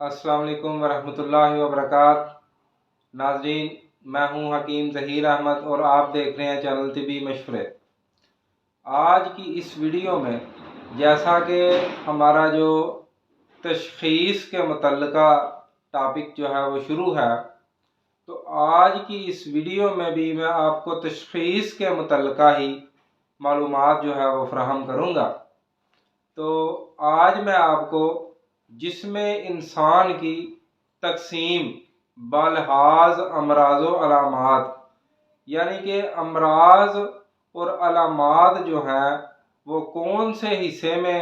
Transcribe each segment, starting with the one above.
السلام علیکم ورحمۃ اللہ وبرکاتہ۔ ناظرین، میں ہوں حکیم ظہیر احمد اور آپ دیکھ رہے ہیں چینل طبی مشورے۔ آج کی اس ویڈیو میں جیسا کہ ہمارا جو تشخیص کے متعلقہ ٹاپک جو ہے وہ شروع ہے، تو آج کی اس ویڈیو میں بھی میں آپ کو تشخیص کے متعلقہ ہی معلومات جو ہے وہ فراہم کروں گا۔ تو آج میں آپ کو جسم انسان کی تقسیم بلحاظ امراض و علامات، یعنی کہ امراض اور علامات جو ہیں وہ کون سے حصے میں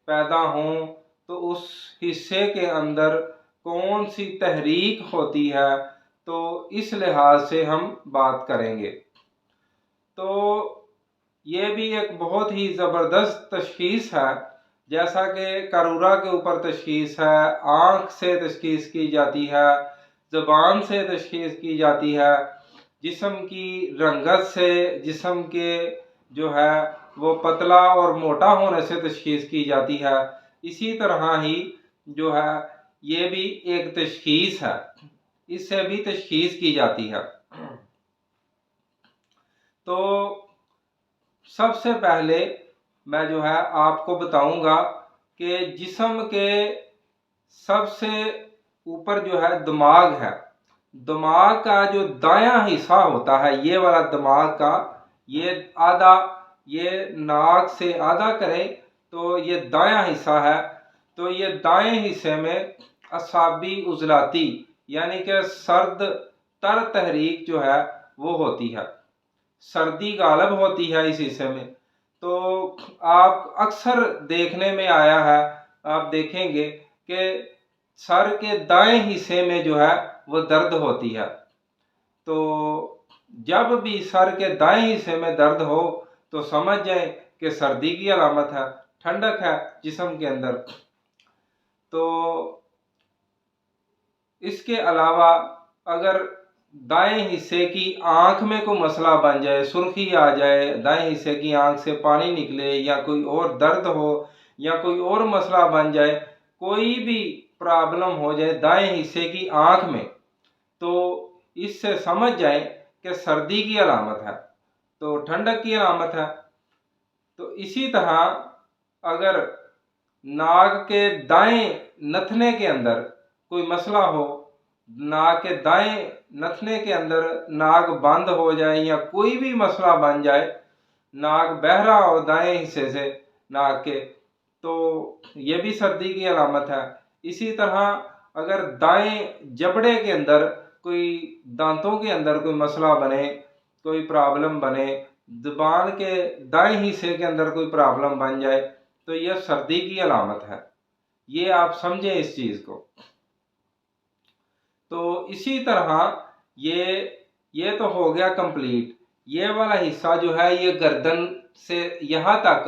پیدا ہوں تو اس حصے کے اندر کون سی تحریک ہوتی ہے، تو اس لحاظ سے ہم بات کریں گے۔ تو یہ بھی ایک بہت ہی زبردست تشخیص ہے، جیسا کہ کرورا کے اوپر تشخیص ہے، آنکھ سے تشخیص کی جاتی ہے، زبان سے تشخیص کی جاتی ہے، جسم کی رنگت سے، جسم کے جو ہے وہ پتلا اور موٹا ہونے سے تشخیص کی جاتی ہے۔ اسی طرح ہی جو ہے یہ بھی ایک تشخیص ہے، اس سے بھی تشخیص کی جاتی ہے۔ تو سب سے پہلے میں جو ہے آپ کو بتاؤں گا کہ جسم کے سب سے اوپر جو ہے دماغ ہے۔ دماغ کا جو دایاں حصہ ہوتا ہے، یہ والا دماغ کا یہ آدھا، یہ ناک سے آدھا کریں تو یہ دایاں حصہ ہے۔ تو یہ دائیں حصے میں اعصابی عضلاتی یعنی کہ سرد تر تحریک جو ہے وہ ہوتی ہے، سردی غالب ہوتی ہے اس حصے میں۔ تو آپ اکثر دیکھنے میں آیا ہے، آپ دیکھیں گے کہ سر کے دائیں حصے میں جو ہے وہ درد ہوتی ہے۔ تو جب بھی سر کے دائیں حصے میں درد ہو تو سمجھ جائیں کہ سردی کی علامت ہے، ٹھنڈک ہے جسم کے اندر۔ تو اس کے علاوہ اگر دائیں حصے کی آنکھ میں کوئی مسئلہ بن جائے، سرخی آ جائے، دائیں حصے کی آنکھ سے پانی نکلے، یا کوئی اور درد ہو، یا کوئی اور مسئلہ بن جائے، کوئی بھی پرابلم ہو جائے دائیں حصے کی آنکھ میں، تو اس سے سمجھ جائیں کہ سردی کی علامت ہے، تو ٹھنڈک کی علامت ہے۔ تو اسی طرح اگر ناک کے دائیں نتھنے کے اندر کوئی مسئلہ ہو، ناک کے دائیں نتھنے کے اندر ناک بند ہو جائے، یا کوئی بھی مسئلہ بن جائے، ناک بہہ رہا ہو دائیں حصے سے ناک کے، تو یہ بھی سردی کی علامت ہے۔ اسی طرح اگر دائیں جبڑے کے اندر کوئی دانتوں کے اندر کوئی مسئلہ بنے، کوئی پرابلم بنے، زبان کے دائیں حصے کے اندر کوئی پرابلم بن جائے، تو یہ سردی کی علامت ہے۔ یہ آپ سمجھیں اس چیز کو۔ تو اسی طرح یہ تو ہو گیا کمپلیٹ۔ یہ والا حصہ جو ہے یہ گردن سے یہاں تک،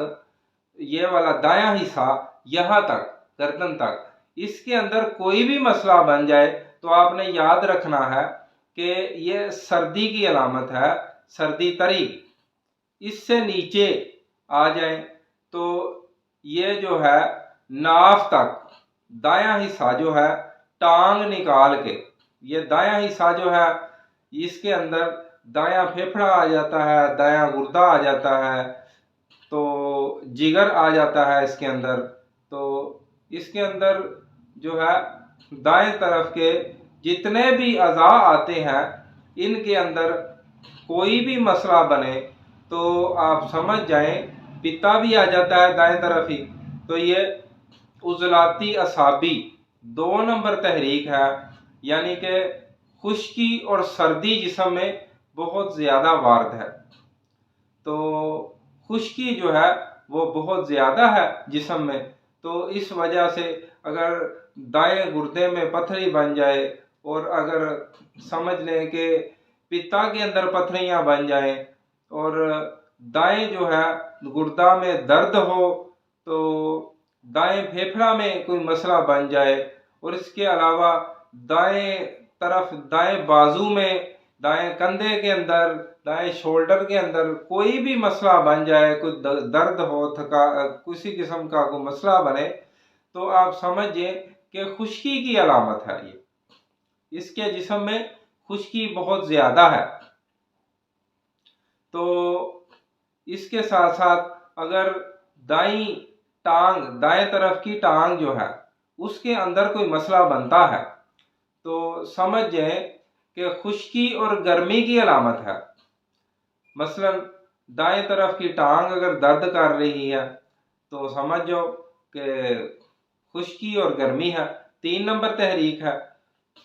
یہ والا دایاں حصہ یہاں تک، گردن تک، اس کے اندر کوئی بھی مسئلہ بن جائے تو آپ نے یاد رکھنا ہے کہ یہ سردی کی علامت ہے، سردی تری۔ اس سے نیچے آ جائیں تو یہ جو ہے ناف تک، دایاں حصہ جو ہے ٹانگ نکال کے، یہ دایاں حصہ جو ہے اس کے اندر دایاں پھیپھڑا آ جاتا ہے، دایاں گردہ آ جاتا ہے، تو جگر آ جاتا ہے اس کے اندر۔ تو اس کے اندر جو ہے دائیں طرف کے جتنے بھی اعضاء آتے ہیں، ان کے اندر کوئی بھی مسئلہ بنے تو آپ سمجھ جائیں پتا بھی آ جاتا ہے دائیں طرف ہی، تو یہ عضلاتی اعصابی 2 نمبر تحریک ہے، یعنی کہ خشکی اور سردی جسم میں بہت زیادہ وارد ہے۔ تو خشکی جو ہے وہ بہت زیادہ ہے جسم میں، تو اس وجہ سے اگر دائیں گردے میں پتھری بن جائے، اور اگر سمجھ لیں کہ پتا کے اندر پتھریاں بن جائیں، اور دائیں جو ہے گردہ میں درد ہو، تو دائیں پھیپھڑا میں کوئی مسئلہ بن جائے، اور اس کے علاوہ دائیں طرف، دائیں بازو میں، دائیں کندھے کے اندر، دائیں شولڈر کے اندر کوئی بھی مسئلہ بن جائے، کوئی درد ہو، کسی قسم کا کوئی مسئلہ بنے، تو آپ سمجھیں کہ خشکی کی علامت ہے، یہ اس کے جسم میں خشکی بہت زیادہ ہے۔ تو اس کے ساتھ ساتھ اگر دائیں طرف کی ٹانگ جو ہے اس کے اندر کوئی مسئلہ بنتا ہے تو سمجھ جائیں کہ خشکی اور گرمی کی علامت ہے۔ مثلا دائیں طرف کی ٹانگ اگر درد کر رہی ہے تو سمجھ جاؤ کہ خشکی اور گرمی ہے۔ 3 نمبر تحریک ہے،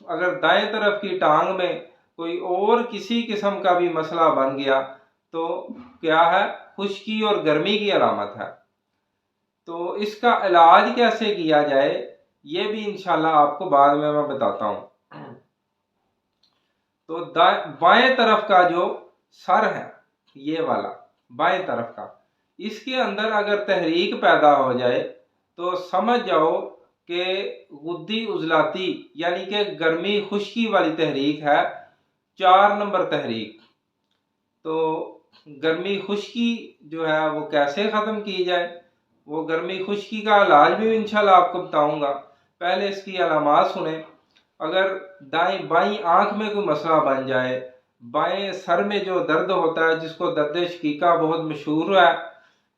اگر دائیں طرف کی ٹانگ میں کوئی اور کسی قسم کا بھی مسئلہ بن گیا تو کیا ہے؟ خشکی اور گرمی کی علامت ہے۔ تو اس کا علاج کیسے کیا جائے یہ بھی انشاءاللہ آپ کو بعد میں بتاتا ہوں۔ تو بائیں طرف کا جو سر ہے، یہ والا بائیں طرف کا، اس کے اندر اگر تحریک پیدا ہو جائے تو سمجھ جاؤ کہ غدی عضلاتی یعنی کہ گرمی خشکی والی تحریک ہے، 4 نمبر تحریک۔ تو گرمی خشکی جو ہے وہ کیسے ختم کی جائے، وہ گرمی خشکی کا علاج بھی انشاءاللہ آپ کو بتاؤں گا۔ پہلے اس کی علامات سنیں۔ اگر بائیں آنکھ میں کوئی مسئلہ بن جائے، بائیں سر میں جو درد ہوتا ہے جس کو درد شقیقہ بہت مشہور ہے،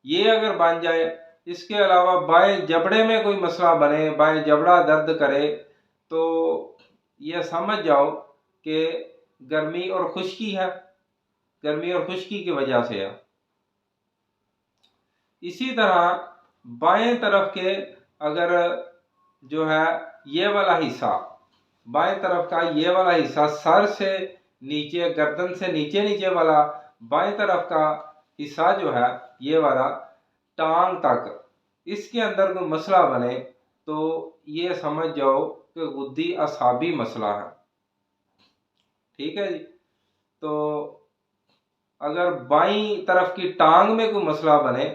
یہ اگر بن جائے، اس کے علاوہ بائیں جبڑے میں کوئی مسئلہ بنے، بائیں جبڑا درد کرے، تو یہ سمجھ جاؤ کہ گرمی اور خشکی ہے، گرمی اور خشکی کی وجہ سے ہے۔ اسی طرح بائیں طرف کے اگر جو ہے یہ والا حصہ، بائیں طرف کا یہ والا حصہ سر سے نیچے، گردن سے نیچے والا بائیں طرف کا حصہ جو ہے یہ والا ٹانگ تک، اس کے اندر کوئی مسئلہ بنے تو یہ سمجھ جاؤ کہ غدی اعصابی مسئلہ ہے۔ ٹھیک ہے جی۔ تو اگر بائیں طرف کی ٹانگ میں کوئی مسئلہ بنے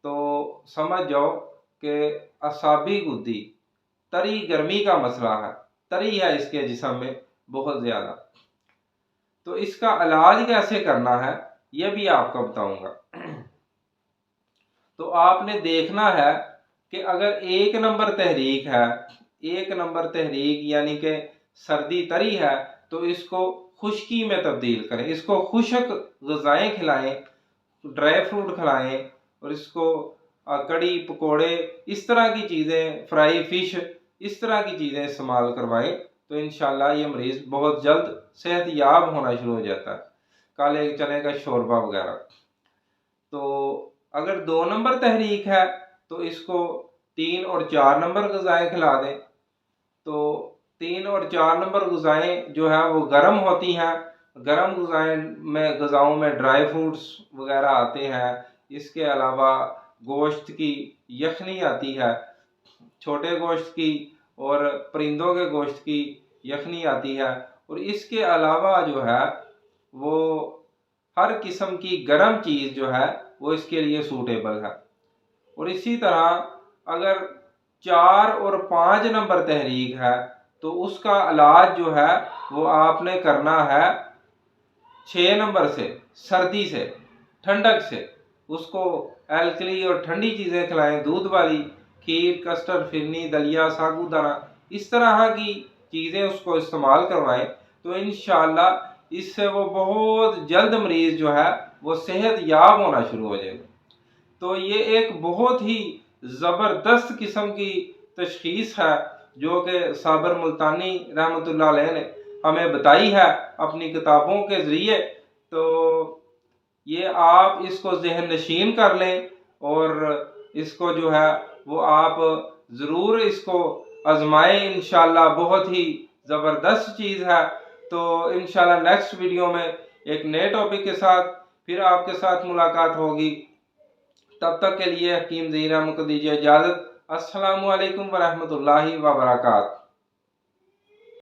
تو سمجھ جاؤ کہ اعصابی غدی، تری گرمی کا مسئلہ ہے، تری ہے اس کے جسم میں بہت زیادہ۔ تو اس کا علاج کیسے کرنا ہے یہ بھی آپ کو بتاؤں گا۔ تو آپ نے دیکھنا ہے کہ اگر 1 نمبر تحریک ہے، 1 نمبر تحریک یعنی کہ سردی تری ہے، تو اس کو خشکی میں تبدیل کریں، اس کو خشک غذائیں کھلائیں، ڈرائی فروٹ کھلائیں، اور اس کو کڑی پکوڑے اس طرح کی چیزیں، فرائی فش اس طرح کی چیزیں استعمال کروائیں تو انشاءاللہ یہ مریض بہت جلد صحت یاب ہونا شروع ہو جاتا ہے۔ کالے چنے کا شوربہ وغیرہ۔ تو اگر 2 نمبر تحریک ہے تو اس کو 3 اور 4 نمبر غذائیں کھلا دیں۔ تو 3 اور 4 نمبر غذائیں جو ہے وہ گرم ہوتی ہیں، گرم غذاؤں میں ڈرائی فروٹس وغیرہ آتے ہیں، اس کے علاوہ گوشت کی یخنی آتی ہے، چھوٹے گوشت کی اور پرندوں کے گوشت کی یخنی آتی ہے، اور اس کے علاوہ جو ہے وہ ہر قسم کی گرم چیز جو ہے وہ اس کے لیے سوٹیبل ہے۔ اور اسی طرح اگر 4 اور 5 نمبر تحریک ہے تو اس کا علاج جو ہے وہ آپ نے کرنا ہے 6 نمبر سے، سردی سے، ٹھنڈک سے۔ اس کو الکلی اور ٹھنڈی چیزیں کھلائیں، دودھ والی، کھیر، کسٹرڈ، فرنی، دلیا، ساگو دانہ، اس طرح کی چیزیں اس کو استعمال کروائیں تو انشاءاللہ اس سے وہ بہت جلد مریض جو ہے وہ صحت یاب ہونا شروع ہو جائے گا۔ تو یہ ایک بہت ہی زبردست قسم کی تشخیص ہے جو کہ صابر ملتانی رحمۃ اللہ علیہ نے ہمیں بتائی ہے اپنی کتابوں کے ذریعے۔ تو یہ آپ اس کو ذہن نشین کر لیں اور اس کو جو ہے وہ آپ ضرور اس کو آزمائیں، انشاءاللہ بہت ہی زبردست چیز ہے۔ تو انشاءاللہ نیکسٹ ویڈیو میں ایک نئے ٹاپک کے ساتھ پھر آپ کے ساتھ ملاقات ہوگی۔ تب تک کے لیے حکیم ذہین احمد کو دیجیے اجازت۔ السلام علیکم ورحمۃ اللہ وبرکاتہ۔